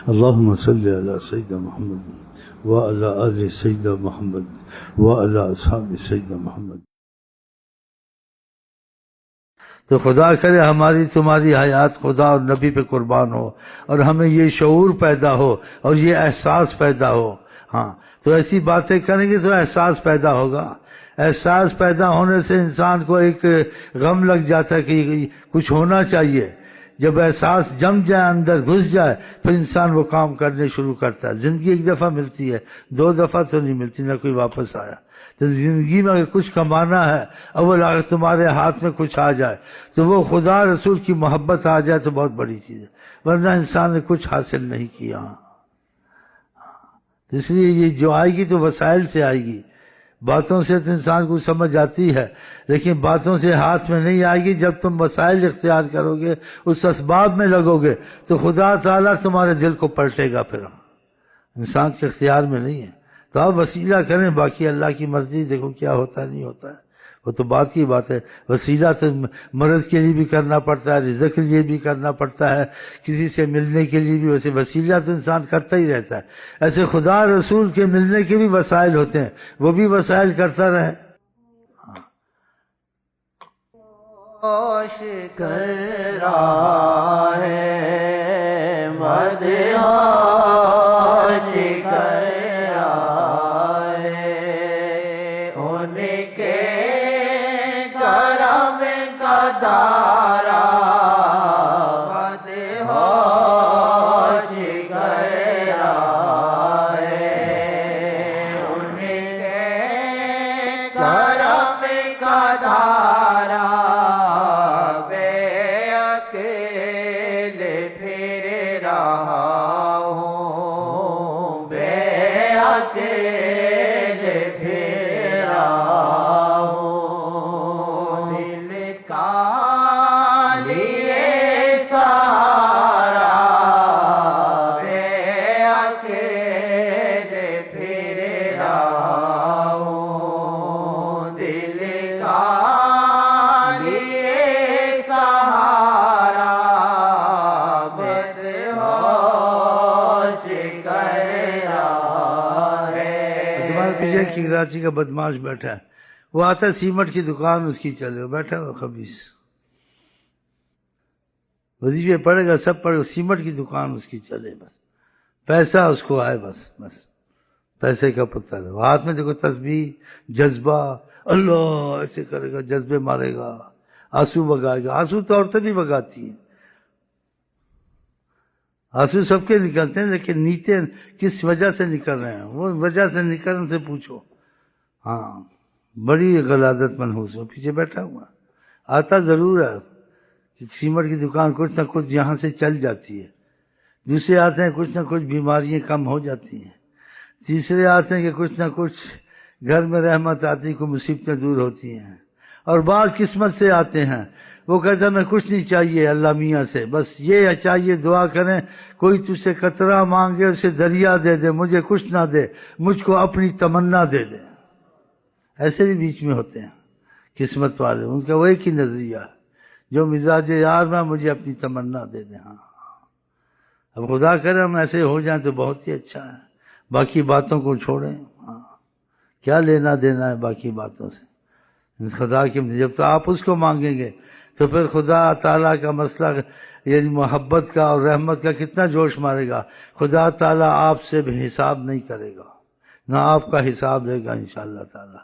اللهم صل على سيدنا محمد وعلى آل سيدنا محمد وعلى أصحاب سيدنا محمد. تو خدا کرے ہماری تمہاری حیات خدا اور نبی پہ قربان ہو، اور ہمیں یہ شعور پیدا ہو اور یہ احساس پیدا ہو. ہاں تو ایسی باتیں کریں گے تو احساس پیدا ہوگا. احساس پیدا ہونے سے انسان کو ایک غم لگ جاتا ہے کہ کچھ ہونا چاہیے. جب احساس جم جائے، اندر گھس جائے، پھر انسان وہ کام کرنے شروع کرتا ہے. زندگی ایک دفعہ ملتی ہے، دو دفعہ تو نہیں ملتی، نہ کوئی واپس آیا. تو زندگی میں اگر کچھ کمانا ہے، اول اگر تمہارے ہاتھ میں کچھ آ جائے تو وہ خدا رسول کی محبت آ جائے تو بہت بڑی چیز ہے، ورنہ انسان نے کچھ حاصل نہیں کیا. اس لیے یہ جو آئے گی تو وسائل سے آئے گی. باتوں سے تو انسان کو سمجھ آتی ہے، لیکن باتوں سے ہاتھ میں نہیں آئے گی. جب تم وسائل اختیار کرو گے، اس اسباب میں لگو گے، تو خدا تعالیٰ تمہارے دل کو پلٹے گا. پھر انسان کے اختیار میں نہیں ہے. تو آپ وسیلہ کریں، باقی اللہ کی مرضی، دیکھو کیا ہوتا ہے نہیں ہوتا ہے، وہ تو بات کی بات ہے. وسیلہ تو مرض کے لیے بھی کرنا پڑتا ہے، رزق کے لیے بھی کرنا پڑتا ہے، کسی سے ملنے کے لیے بھی. ویسے وسیلہ تو انسان کرتا ہی رہتا ہے. ایسے خدا رسول کے ملنے کے بھی وسائل ہوتے ہیں، وہ بھی وسائل کرتا رہے. ہوش کر رہا ہے مدہوش کر رہا ہے، ان کے کرم کا دارا مدہوش کر رہا ہے، ان کے کرم کا دارا پھر رہا ہوں، بے اکیلے پھر رہا ہوں، دل کا لیے سارا بے اکیلے پھر رہا ہوں، دل کا لیے سارا کراچی کا بدماش بیٹھا ہے، وہ آتا ہے سیمنٹ کی دکان اس کی چلے، بیٹھا وہ خبیث وظیفے پڑے گا، سب پڑے گا، سیمنٹ کی دکان اس کی چلے، بس پیسہ اس کو آئے، بس پیسے کا پتہ ہے. ہاتھ میں دیکھو تسبیح، جذبہ، اللہ ایسے کرے گا، جذبے مارے گا، آنسو بگائے گا. آنسو تو عورتیں بھی بگاتی ہیں، آنسو سب کے نکلتے ہیں، لیکن نیتیں کس وجہ سے نکل رہے ہیں، وہ وجہ سے نکلنے سے پوچھو. ہاں بڑی غلاظت منحوس ہو، پیچھے بیٹھا ہوا آتا ضرور ہے. سیمنٹ کی دکان کچھ نہ کچھ یہاں سے چل جاتی ہے، دوسرے آتے ہیں کچھ نہ کچھ بیماریاں کم ہو جاتی ہیں، تیسرے آتے ہیں کہ کچھ نہ کچھ گھر میں رحمت آتی، کوئی مصیبتیں دور ہوتی ہیں. اور بعض قسمت سے آتے ہیں، وہ کہتا میں کچھ نہیں چاہیے اللہ میاں سے، بس یہ چاہیے دعا کریں، کوئی تجھ سے قطرہ مانگے اسے دریا دے دے، مجھے کچھ نہ دے، مجھ کو اپنی تمنا دے دے. ایسے بھی بیچ میں ہوتے ہیں قسمت والے، ان کا وہ ایک ہی نظریہ ہے، جو مزاج یار میں مجھے اپنی تمنا دے دے. ہاں اب خدا کرے ہم ایسے ہو جائیں تو بہت ہی اچھا ہے، باقی باتوں کو چھوڑیں. ہاں کیا لینا دینا ہے باقی باتوں سے خدا کے. جب تو آپ اس کو مانگیں گے تو پھر خدا تعالیٰ کا مسئلہ یعنی محبت کا اور رحمت کا کتنا جوش مارے گا. خدا تعالیٰ آپ سے بھی حساب نہیں کرے گا، نہ آپ کا حساب لے گا انشاءاللہ تعالیٰ.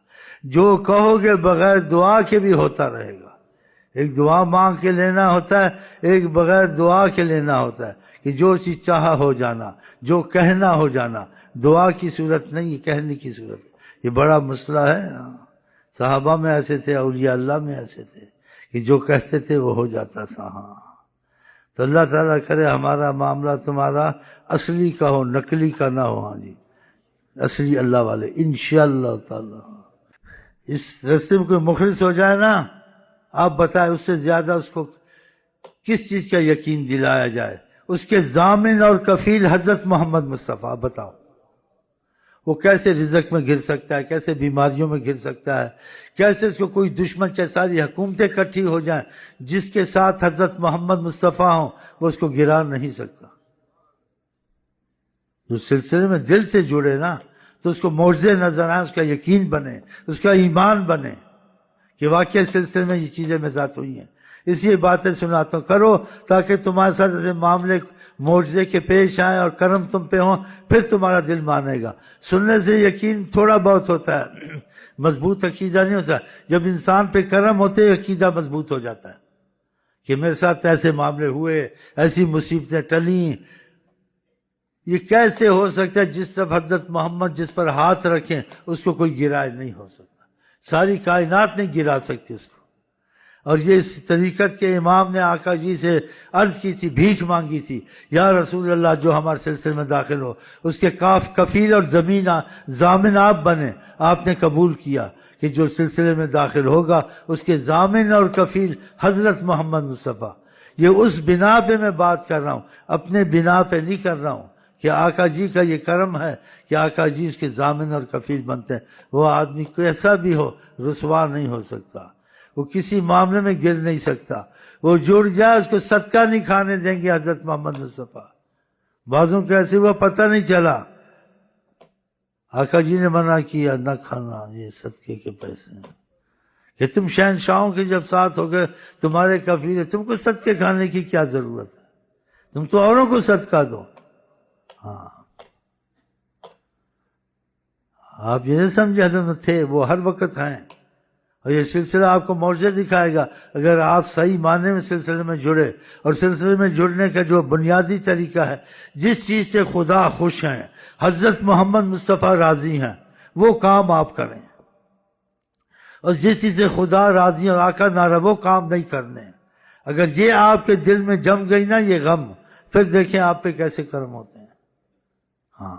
جو کہو گے بغیر دعا کے بھی ہوتا رہے گا. ایک دعا مانگ کے لینا ہوتا ہے، ایک بغیر دعا کے لینا ہوتا ہے، کہ جو چیز چاہا ہو جانا، جو کہنا ہو جانا. دعا کی صورت نہیں، کہنے کی صورت. یہ بڑا مسئلہ ہے. صحابہ میں ایسے تھے، اولیاء اللہ میں ایسے تھے کہ جو کہتے تھے وہ ہو جاتا تھا. ہاں تو اللہ تعالیٰ کرے ہمارا معاملہ تمہارا اصلی کا ہو، نقلی کا نہ ہو. ہاں جی اصلی اللہ والے انشاءاللہ تعالیٰ. اس رستے میں کوئی مخلص ہو جائے نا، آپ بتائیں اس سے زیادہ اس کو کس چیز کا یقین دلایا جائے. اس کے ضامن اور کفیل حضرت محمد مصطفیٰ. بتاؤ وہ کیسے رزق میں گر سکتا ہے، کیسے بیماریوں میں گر سکتا ہے، کیسے اس کو کوئی دشمن چاہے ساری حکومتیں اکٹھی ہو جائیں، جس کے ساتھ حضرت محمد مصطفیٰ ہوں وہ اس کو گرا نہیں سکتا. جو سلسلے میں دل سے جڑے نا تو اس کو معجزے نظر آئے، اس کا یقین بنے، اس کا ایمان بنے کہ واقعی سلسلے میں یہ چیزیں میرے ساتھ ہوئی ہیں، اس لیے باتیں سناتا ہوں، کرو تاکہ تمہارے ساتھ ایسے معاملے معجزے کے پیش آئیں اور کرم تم پہ ہوں، پھر تمہارا دل مانے گا۔ سننے سے یقین تھوڑا بہت ہوتا ہے، مضبوط عقیدہ نہیں ہوتا۔ جب انسان پہ کرم ہوتے عقیدہ مضبوط ہو جاتا ہے کہ میرے ساتھ ایسے معاملے ہوئے، ایسی مصیبتیں ٹلیں۔ یہ کیسے ہو سکتا ہے؟ جس طرف حضرت محمد جس پر ہاتھ رکھیں اس کو کوئی گرائے نہیں ہو سکتا، ساری کائنات نہیں گرا سکتی اس کو۔ اور یہ اس طریقت کے امام نے آقا جی سے عرض کی تھی، بھیک مانگی تھی، یا رسول اللہ جو ہمارے سلسلے میں داخل ہو اس کے کفیل اور ضامن آپ بنے۔ آپ نے قبول کیا کہ جو سلسلے میں داخل ہوگا اس کے ضامن اور کفیل حضرت محمد مصطفیٰ۔ یہ اس بنا پہ میں بات کر رہا ہوں، اپنے بنا پہ نہیں کر رہا ہوں کہ آقا جی کا یہ کرم ہے کہ آقا جی اس کے ضامن اور کفیل بنتے ہیں۔ وہ آدمی کیسا بھی ہو رسوا نہیں ہو سکتا، وہ کسی معاملے میں گر نہیں سکتا، وہ جڑ جائے اس کو صدقہ نہیں کھانے دیں گے حضرت محمد مصطفیٰ۔ بعضوں کو ایسے ہوا پتہ نہیں چلا، آقا جی نے منع کیا نہ کھانا، یہ صدقے کے پیسے ہیں کہ تم شہنشاہوں کے جب ساتھ ہو گئے تمہارے کفیل ہے، تم کو صدقے کھانے کی کیا ضرورت ہے، تم تو اوروں کو صدقہ دو۔ ہاں آپ یہ نہیں سمجھے حضرت تھے، وہ ہر وقت ہیں، اور یہ سلسلہ آپ کو معجزے دکھائے گا اگر آپ صحیح معنی میں سلسلے میں جڑے۔ اور سلسلے میں جڑنے کا جو بنیادی طریقہ ہے، جس چیز سے خدا خوش ہیں، حضرت محمد مصطفیٰ راضی ہیں، وہ کام آپ کریں، اور جس چیز سے خدا راضی اور آقا ناراض وہ کام نہیں کرنے۔ اگر یہ آپ کے دل میں جم گئی نا یہ غم، پھر دیکھیں آپ پہ کیسے کرم ہوتے ہیں۔ ہاں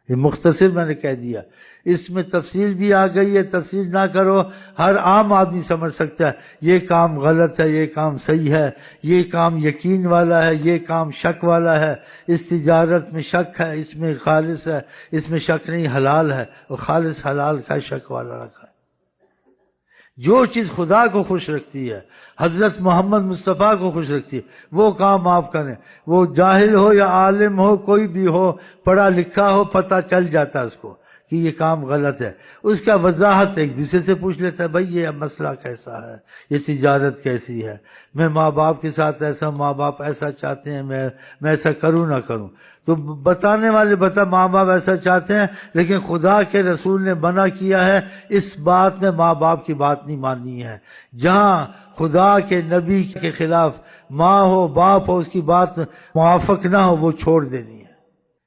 یہ مختصر میں نے کہہ دیا، اس میں تفصیل بھی آ گئی ہے، تفصیل نہ کرو، ہر عام آدمی سمجھ سکتا ہے یہ کام غلط ہے، یہ کام صحیح ہے، یہ کام یقین والا ہے، یہ کام شک والا ہے، اس تجارت میں شک ہے، اس میں خالص ہے، اس میں شک نہیں حلال ہے، وہ خالص حلال کا شک والا رکھا ہے۔ جو چیز خدا کو خوش رکھتی ہے، حضرت محمد مصطفیٰ کو خوش رکھتی ہے، وہ کام آپ کریں۔ وہ جاہل ہو یا عالم ہو، کوئی بھی ہو، پڑھا لکھا ہو، پتہ چل جاتا ہے اس کو کہ یہ کام غلط ہے، اس کا وضاحت ایک دوسرے سے پوچھ لیتا ہے، بھائی یہ مسئلہ کیسا ہے، یہ تجارت کیسی ہے، میں ماں باپ کے ساتھ ایسا، ماں باپ ایسا چاہتے ہیں، میں ایسا کروں نہ کروں، تو بتانے والے ماں باپ ایسا چاہتے ہیں، لیکن خدا کے رسول نے منع کیا ہے اس بات میں ماں باپ کی بات نہیں ماننی ہے۔ جہاں خدا کے نبی کے خلاف ماں ہو باپ ہو اس کی بات موافق نہ ہو وہ چھوڑ دینی ہے۔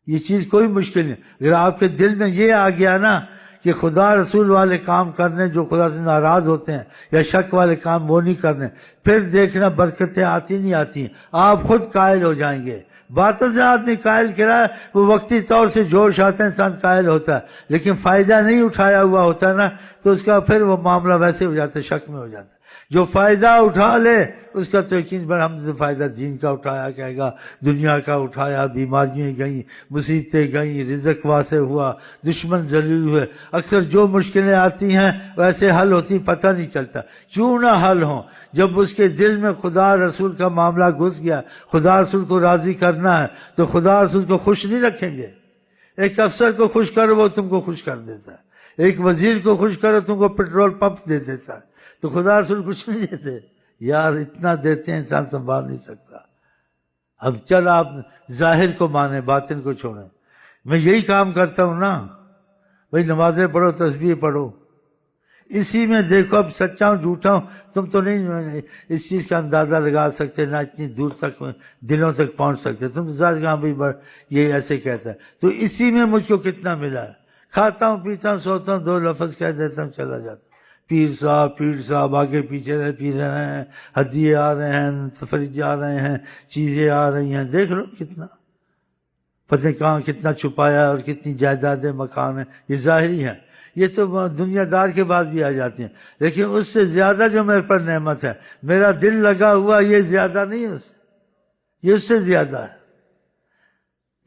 یہ چیز کوئی مشکل نہیں، اگر آپ کے دل میں یہ آ گیا نا کہ خدا رسول والے کام کرنے جو خدا سے ناراض ہوتے ہیں، یا شک والے کام وہ نہیں کرنے، پھر دیکھنا برکتیں آتی نہیں آتی، آپ خود قائل ہو جائیں گے۔ باتوں سے آدمی قائل کرا ہے، وہ وقتی طور سے جوش آتا ہے انسان قائل ہوتا ہے، لیکن فائدہ نہیں اٹھایا ہوا ہوتا ہے نا تو اس کا پھر وہ معاملہ ویسے ہو جاتا ہے، شک میں ہو جاتا ہے۔ جو فائدہ اٹھا لے اس کا تو یقین پر ہم نے فائدہ دین کا اٹھایا، کہے گا دنیا کا اٹھایا، بیماریاں گئیں، مصیبتیں گئیں، رزق واسع ہوا، دشمن ذلیل ہوئے۔ اکثر جو مشکلیں آتی ہیں ویسے حل ہوتی پتہ نہیں چلتا، کیوں نہ حل ہوں جب اس کے دل میں خدا رسول کا معاملہ گھس گیا، خدا رسول کو راضی کرنا ہے تو خدا رسول کو خوش نہیں رکھیں گے۔ ایک افسر کو خوش کرو وہ تم کو خوش کر دیتا ہے، ایک وزیر کو خوش کرو تم کو پیٹرول پمپ دے دیتا ہے، تو خدا رسول کچھ نہیں دیتے یار، اتنا دیتے ہیں انسان سنبھال نہیں سکتا۔ اب چل آپ ظاہر کو مانیں باطن کو چھوڑیں۔ میں یہی کام کرتا ہوں نا بھائی، نمازیں پڑھو، تسبیح پڑھو، اسی میں دیکھو اب سچا ہوں جھوٹا ہوں تم تو نہیں اس چیز کا اندازہ لگا سکتے، نہ اتنی دور تک دلوں تک پہنچ سکتے، تم تو ظاہر کہاں بھائی یہ ایسے کہتا ہے، تو اسی میں مجھ کو کتنا ملا ہے۔ کھاتا ہوں پیتا ہوں سوتا ہوں، دو لفظ کہہ دیتا ہوں چلا جاتا ہوں، پیر صاحب آگے پیچھے پی رہے ہیں، ہدیے آ رہے ہیں، تفریح آ رہے ہیں، چیزیں آ رہی ہیں، دیکھ لو کتنا پتہ کہاں کتنا چھپایا اور کتنی جائیدادیں مکان ہیں، یہ ظاہری ہیں، یہ تو دنیا دار کے بعد بھی آ جاتی ہیں، لیکن اس سے زیادہ جو میرے پر نعمت ہے، میرا دل لگا ہوا، یہ زیادہ نہیں ہے، یہ اس سے زیادہ ہے۔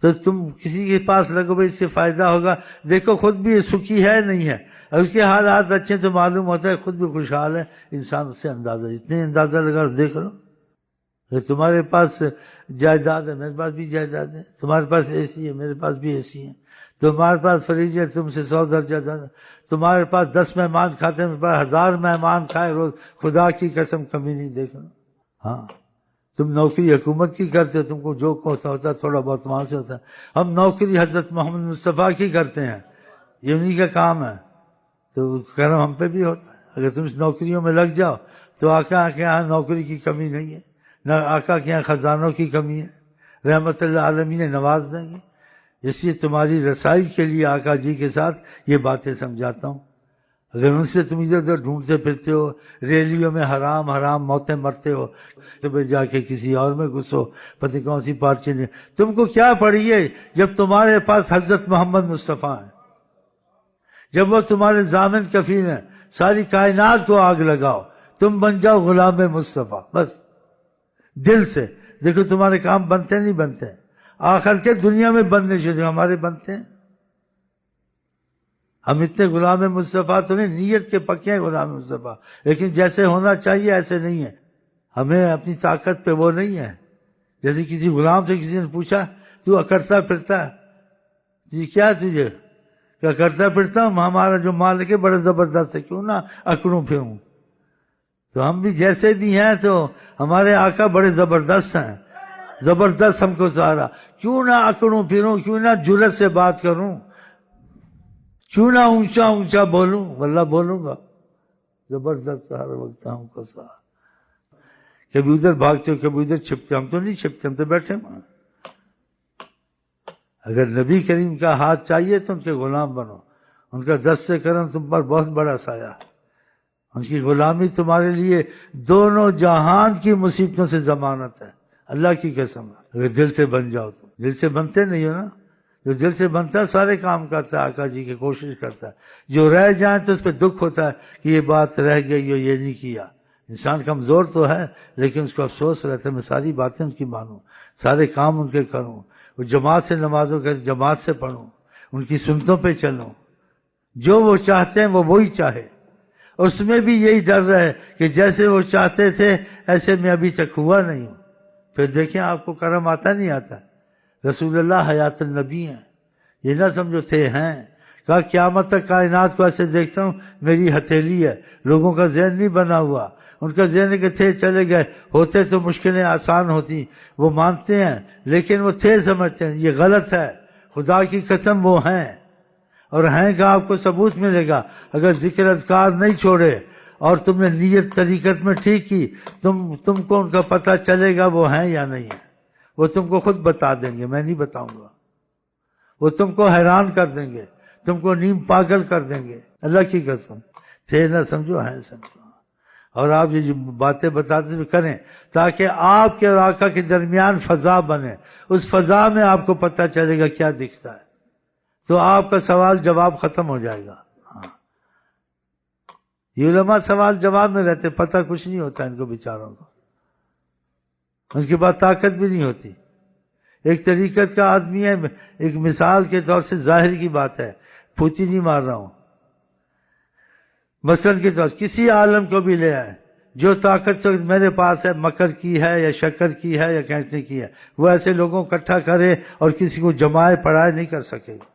تو تم کسی کے پاس لگو بھائی اس سے فائدہ ہوگا، دیکھو خود بھی سکھی ہے نہیں ہے، اور اس کے حالات اچھے تو معلوم ہوتا ہے خود بھی خوشحال ہے، انسان اس سے اندازہ اتنے اندازہ لگا دیکھ لو، کہ تمہارے پاس جائیداد ہے، میرے پاس بھی جائیداد ہے، تمہارے پاس اے سی ہے، میرے پاس بھی اے سی ہے، تمہارے پاس فریج ہے، تم سے 100 درجہ زیادہ، تمہارے پاس 10 مہمان کھاتے ہیں، میرے پاس 1000 مہمان کھائے روز، خدا کی قسم کمی نہیں دیکھنا۔ ہاں تم نوکری حکومت کی کرتے ہو، تم کو جو ہوتا ہے تھوڑا بہت وہاں سے ہوتا ہے، ہم نوکری حضرت محمد مصطفیٰ کی کرتے ہیں، یہ انہی کا کام ہے، تو کرم ہم پہ بھی ہوتا ہے۔ اگر تم اس نوکریوں میں لگ جاؤ تو آقا کے یہاں نوکری کی کمی نہیں ہے، نہ آقا کے یہاں خزانوں کی کمی ہے، رحمت اللہ عالمین نے نواز دیں گے۔ اس لیے تمہاری رسائی کے لیے آقا جی کے ساتھ یہ باتیں سمجھاتا ہوں۔ اگر ان سے تم ادھر ادھر ڈھونڈتے پھرتے ہو، ریلیوں میں حرام حرام موتیں مرتے ہو، تو پھر جا کے کسی اور میں گھسو، پتہ کون سی پارٹی نے تم کو کیا پڑھی ہے، جب تمہارے پاس حضرت محمد مصطفیٰ ہے، جب وہ تمہارے ضامن کفیل ہیں، ساری کائنات کو آگ لگاؤ، تم بن جاؤ غلام مصطفیٰ، بس دل سے دیکھو تمہارے کام بنتے نہیں بنتے، آخر کے دنیا میں بننے شروع ہمارے بنتے ہیں۔ ہم اتنے غلام مصطفیٰ تو نہیں، نیت کے پکے ہیں غلام مصطفیٰ، لیکن جیسے ہونا چاہیے ایسے نہیں ہے، ہمیں اپنی طاقت پہ وہ نہیں ہے۔ جیسے کسی غلام سے کسی نے پوچھا تو اکڑتا پھرتا ہے، جی کیا تجھے، کیا کرتا پھرتا ہوں، ہمارا جو مالک ہے بڑا زبردست ہے، کیوں نہ اکڑوں پھروں۔ تو ہم بھی جیسے بھی ہیں تو ہمارے آقا بڑے زبردست ہیں، زبردست ہم کو سہارا، کیوں نہ اکڑوں پھروں، کیوں نہ جرت سے بات کروں، کیوں نہ اونچا اونچا بولوں، واللہ بولوں گا، زبردست ہر وقت ہم کو سہارا۔ کبھی ادھر بھاگتے ہو، کبھی ادھر چھپتے، ہم تو نہیں چھپتے، ہم تو بیٹھے وہاں۔ اگر نبی کریم کا ہاتھ چاہیے تو ان کے غلام بنو، ان کا دست کرم تم پر بہت بڑا سایہ ہے، ان کی غلامی تمہارے لیے دونوں جہان کی مصیبتوں سے ضمانت ہے، اللہ کی قسم ہے۔ اگر دل سے بن جاؤ تو، دل سے بنتے نہیں ہو نا، جو دل سے بنتا ہے سارے کام کرتا ہے، آقا جی کی کوشش کرتا ہے، جو رہ جائیں تو اس پہ دکھ ہوتا ہے کہ یہ بات رہ گئی ہو، یہ نہیں کیا۔ انسان کمزور تو ہے لیکن اس کو افسوس رہتا ہے میں ساری باتیں ان کی مانوں، سارے کام ان کے کروں، وہ جماعت سے نمازوں کے جماعت سے پڑھوں، ان کی سنتوں پہ چلوں، جو وہ چاہتے ہیں وہ وہی چاہے، اس میں بھی یہی ڈر رہے کہ جیسے وہ چاہتے تھے ایسے میں ابھی تک ہوا نہیں ہوں۔ پھر دیکھیں آپ کو کرم آتا نہیں آتا، رسول اللہ حیات النبی ہیں، یہ نہ سمجھو تھے ہیں، کہا قیامت تک کائنات کو ایسے دیکھتا ہوں میری ہتھیلی ہے، لوگوں کا ذہن نہیں بنا ہوا، ان کا ذہن ہے کہ تھے چلے گئے، ہوتے تو مشکلیں آسان ہوتی، وہ مانتے ہیں لیکن وہ تھے سمجھتے ہیں، یہ غلط ہے، خدا کی قسم وہ ہیں، اور ہیں کا آپ کو ثبوت ملے گا، اگر ذکر اذکار نہیں چھوڑے اور تم نے نیت طریقت میں ٹھیک کی، تم کو ان کا پتہ چلے گا وہ ہیں یا نہیں ہیں، وہ تم کو خود بتا دیں گے، میں نہیں بتاؤں گا، وہ تم کو حیران کر دیں گے، تم کو نیم پاگل کر دیں گے، اللہ کی قسم، تھے نہ سمجھو ہیں سمجھو۔ اور آپ یہ باتیں بتاتے ہوئے کریں تاکہ آپ کے اور آقا کے درمیان فضا بنے، اس فضا میں آپ کو پتہ چلے گا کیا دکھتا ہے، تو آپ کا سوال جواب ختم ہو جائے گا۔ ہاں یہ علماء سوال جواب میں رہتے، پتہ کچھ نہیں ہوتا ان کو بیچاروں کو، ان کے پاس طاقت بھی نہیں ہوتی۔ ایک طریقت کا آدمی ہے، ایک مثال کے طور سے ظاہر کی بات ہے، پھوتی نہیں مار رہا ہوں، مثلاً کے طور کسی عالم کو بھی لے آئے، جو طاقت سے میرے پاس ہے، مکر کی ہے یا شکر کی ہے یا کھینچنے کی ہے، وہ ایسے لوگوں کو اکٹھا کرے اور کسی کو جمائے پڑھائے نہیں کر سکے گا۔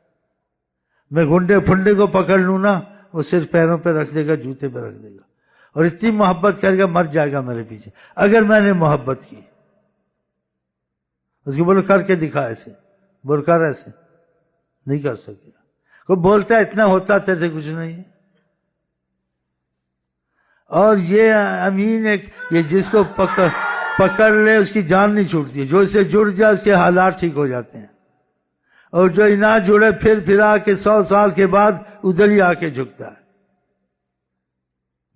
میں گنڈے پھنڈے کو پکڑ لوں نا، وہ صرف پیروں پہ رکھ دے گا، جوتے پہ رکھ دے گا، اور اتنی محبت کرے گا مر جائے گا میرے پیچھے، اگر میں نے محبت کی۔ اس کو بولو کر کے دکھا ایسے، بول کر ایسے، نہیں کر سکے گا، کوئی بولتا ہے اتنا ہوتا تیرے کچھ نہیں ہے۔ اور یہ امین ایک، یہ جس کو پکڑ لے اس کی جان نہیں چھوٹتی ہے، جو اسے جڑ جائے اس کے حالات ٹھیک ہو جاتے ہیں، اور جو نہ جڑے پھر پھرا کے 100 سال کے بعد ادھر ہی آ کے جھکتا ہے۔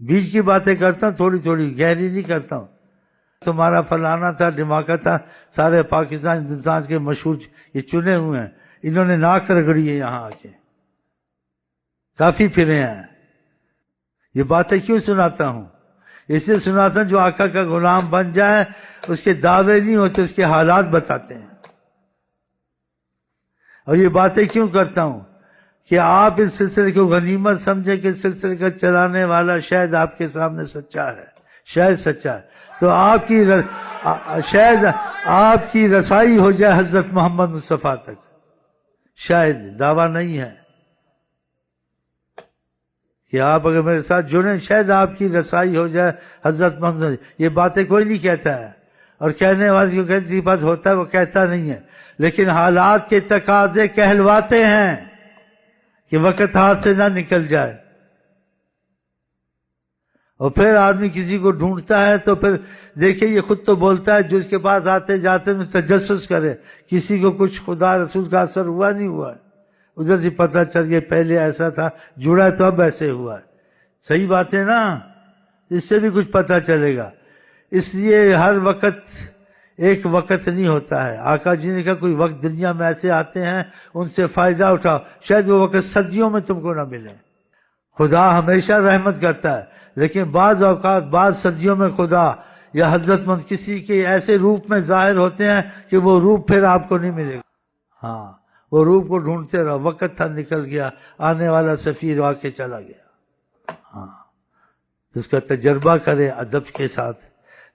بیچ کی باتیں کرتا ہوں، تھوڑی تھوڑی، گہری نہیں کرتا ہوں۔ تمہارا فلانا تھا، ڈھماکہ تھا، سارے پاکستان ہندوستان کے مشہور یہ چنے ہوئے ہیں، انہوں نے ناک رگڑی ہے یہاں آ کے، کافی پھرے ہیں۔ یہ باتیں کیوں سناتا ہوں؟ اس لیے سناتا ہوں جو آقا کا غلام بن جائے اس کے دعوے نہیں ہوتے، اس کے حالات بتاتے ہیں۔ اور یہ باتیں کیوں کرتا ہوں کہ آپ اس سلسلے کو غنیمت سمجھیں کہ سلسلے کا چلانے والا شاید آپ کے سامنے سچا ہے، شاید سچا ہے تو آپ کی شاید آپ کی رسائی ہو جائے حضرت محمد مصطفیٰ تک، شاید، دعویٰ نہیں ہے کہ آپ اگر میرے ساتھ جڑیں شاید آپ کی رسائی ہو جائے حضرت محمد. یہ باتیں کوئی نہیں کہتا ہے، اور کہنے والے کو کہنے بات ہوتا ہے وہ کہتا نہیں ہے، لیکن حالات کے تقاضے کہلواتے ہیں کہ وقت ہاتھ سے نہ نکل جائے. اور پھر آدمی کسی کو ڈھونڈتا ہے تو پھر دیکھیں یہ خود تو بولتا ہے جو اس کے پاس آتے جاتے میں تجسس کرے، کسی کو کچھ خدا رسول کا اثر ہوا نہیں ہوا ہے، ادھر سے پتہ چل گیا پہلے ایسا تھا، جڑا تو اب ایسے ہوا ہے. صحیح بات ہے نا، اس سے بھی کچھ پتہ چلے گا. اس لیے ہر وقت ایک وقت نہیں ہوتا ہے. آقا جی نے کہا کوئی وقت دنیا میں ایسے آتے ہیں ان سے فائدہ اٹھاؤ، شاید وہ وقت صدیوں میں تم کو نہ ملے. خدا ہمیشہ رحمت کرتا ہے، لیکن بعض اوقات بعض صدیوں میں خدا یا حضرت مند کسی کے ایسے روپ میں ظاہر ہوتے ہیں کہ وہ روپ پھر آپ کو نہیں ملے گا. ہاں وہ روپ کو ڈھونڈتے رہو، وقت تھا نکل گیا، آنے والا سفیر آ کے چلا گیا. ہاں اس کا تجربہ کرے ادب کے ساتھ.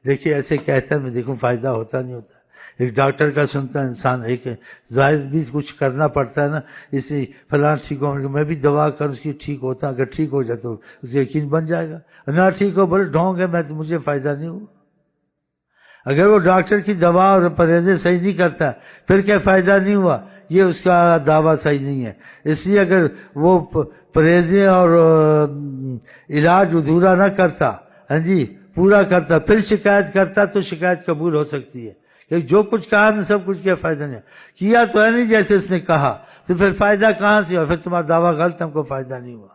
دیکھیے ایسے کہتا ہے میں دیکھوں فائدہ ہوتا نہیں ہوتا. ایک ڈاکٹر کا سنتا ہے انسان، ایک ظاہر بھی کچھ کرنا پڑتا ہے نا، اس لیے فلاں ٹھیک ہو میں بھی دوا کر اس کی ٹھیک ہوتا، اگر ٹھیک ہو جائے تو اس کا یقین بن جائے گا. نہ ٹھیک ہو بولے ڈھونگ ہے میں تو مجھے فائدہ نہیں ہوا. اگر وہ ڈاکٹر کی دوا اور پرہیزیں صحیح نہیں کرتا پھر کیا فائدہ نہیں ہوا، یہ اس کا دعویٰ صحیح نہیں ہے. اس لیے اگر وہ پرہیزیں اور علاج ادھورا نہ کرتا، ہاں جی پورا کرتا پھر شکایت کرتا تو شکایت قبول ہو سکتی ہے کہ جو کچھ کہا میں سب کچھ کیا فائدہ نہیں کیا تو ہے نہیں جیسے اس نے کہا، تو پھر فائدہ کہاں سے ہوا؟ پھر تمہارا دعویٰ غلط، ہم کو فائدہ نہیں ہوا.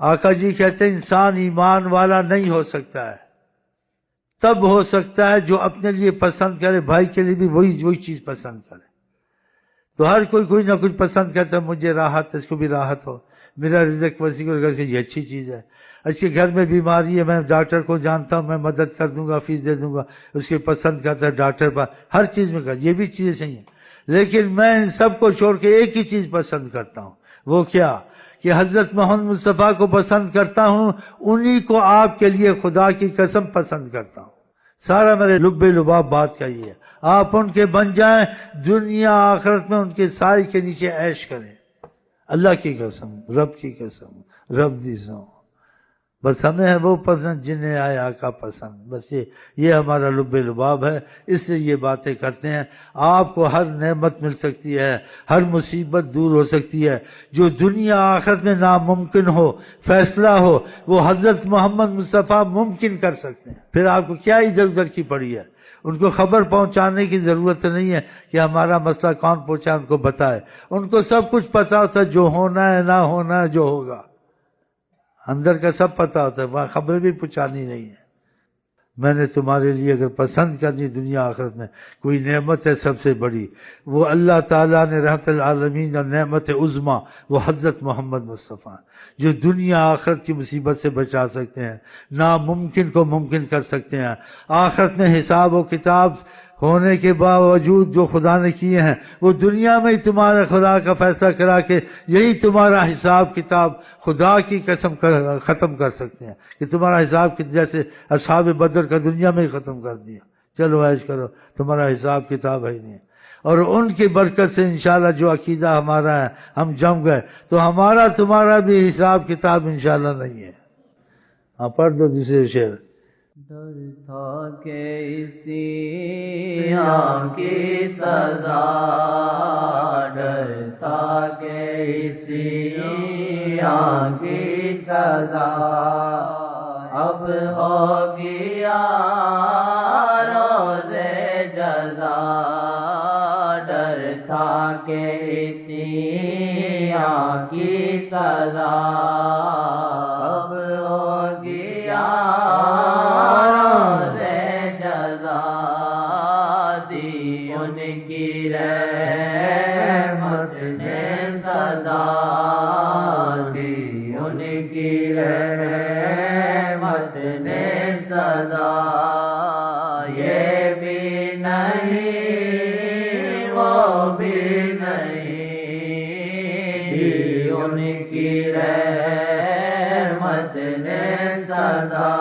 آقا جی کہتے ہیں انسان ایمان والا نہیں ہو سکتا ہے، تب ہو سکتا ہے جو اپنے لیے پسند کرے، بھائی کے لیے بھی وہی چیز پسند کرے. تو ہر کوئی نہ کچھ پسند کرتا ہے، مجھے راحت ہے اس کو بھی راحت ہو، میرا رزق وسیع کو یہ اچھی چیز ہے. اس کے گھر میں بیماری ہے، میں ڈاکٹر کو جانتا ہوں، میں مدد کر دوں گا، فیس دے دوں گا، اس کے پسند کرتا ہے ڈاکٹر پر، ہر چیز میں یہ بھی چیزیں صحیح ہیں. لیکن میں ان سب کو چھوڑ کے ایک ہی چیز پسند کرتا ہوں. وہ کیا؟ کہ حضرت محمد مصطفیٰ کو پسند کرتا ہوں، انہی کو آپ کے لیے خدا کی قسم پسند کرتا ہوں. سارا میرے لب لباب بات کا یہ ہے، آپ ان کے بن جائیں، دنیا آخرت میں ان کے سائے کے نیچے عیش کریں. اللہ کی قسم، رب کی قسم، رب دی سو. بس ہمیں ہے وہ پسند جنہیں آئے آقا پسند. بس یہ ہمارا لب لباب ہے، اس سے یہ باتیں کرتے ہیں. آپ کو ہر نعمت مل سکتی ہے، ہر مصیبت دور ہو سکتی ہے. جو دنیا آخرت میں ناممکن ہو، فیصلہ ہو، وہ حضرت محمد مصطفیٰ ممکن کر سکتے ہیں. پھر آپ کو کیا ادھر ادھر کی پڑی ہے؟ ان کو خبر پہنچانے کی ضرورت نہیں ہے کہ ہمارا مسئلہ کون پہنچائے، ان کو بتائے. ان کو سب کچھ پتا ہوتا ہے، جو ہونا ہے نہ ہونا ہے، جو ہوگا اندر کا سب پتا ہوتا ہے، وہاں خبریں بھی پہنچانی نہیں ہے. میں نے تمہارے لیے اگر پسند کرنی دنیا آخرت میں کوئی نعمت ہے سب سے بڑی، وہ اللہ تعالیٰ نے رحمت العالمین اور نعمت عظمیٰ وہ حضرت محمد مصطفیٰ جو دنیا آخرت کی مصیبت سے بچا سکتے ہیں، ناممکن کو ممکن کر سکتے ہیں. آخرت میں حساب و کتاب ہونے کے باوجود جو خدا نے کیے ہیں وہ دنیا میں ہی تمہارے خدا کا فیصلہ کرا کے یہی تمہارا حساب کتاب خدا کی قسم ختم کر سکتے ہیں کہ تمہارا حساب جیسے اصحاب بدر کا دنیا میں ہی ختم کر دیا، چلو عیش کرو، تمہارا حساب کتاب ہے ہی نہیں. اور ان کی برکت سے انشاءاللہ جو عقیدہ ہمارا ہے ہم جم گئے تو ہمارا تمہارا بھی حساب کتاب انشاءاللہ نہیں ہے. ہاں پڑھ دو دوسرے شعر. ڈر تھا کہ اسی کی صدا، ڈر تھا کہ اسی کی سزا، اب ہو گیا روز جزا. ڈر تھا کہ اسی کی سزا، اب ہو گیا ان کی رحمت نے صدا دی، ان کی رحمت نے صدا. یہ بھی نہیں وہ بھی نہیں دی، ان کی رحمت نے صدا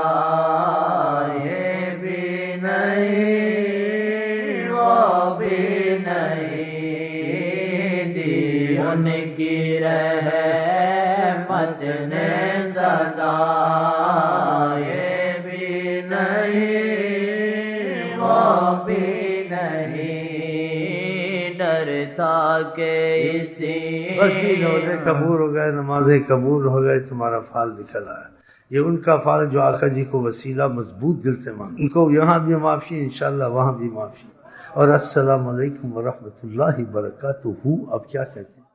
ان کی رحمت نے صدا یہ بھی نہیں وہ بھی نہیں ڈرتا کہ اسی بس بھی روزے قبول ہو گئے، نمازیں قبول ہو گئے، تمہارا فال نکل آیا۔ یہ ان کا فال جو آقا جی کو وسیلہ مضبوط دل سے مانگ، ان کو یہاں بھی معافی، انشاءاللہ وہاں بھی معافی۔ اور السلام علیکم ورحمۃ اللہ وبرکاتہ۔ اب کیا کہتے ہیں؟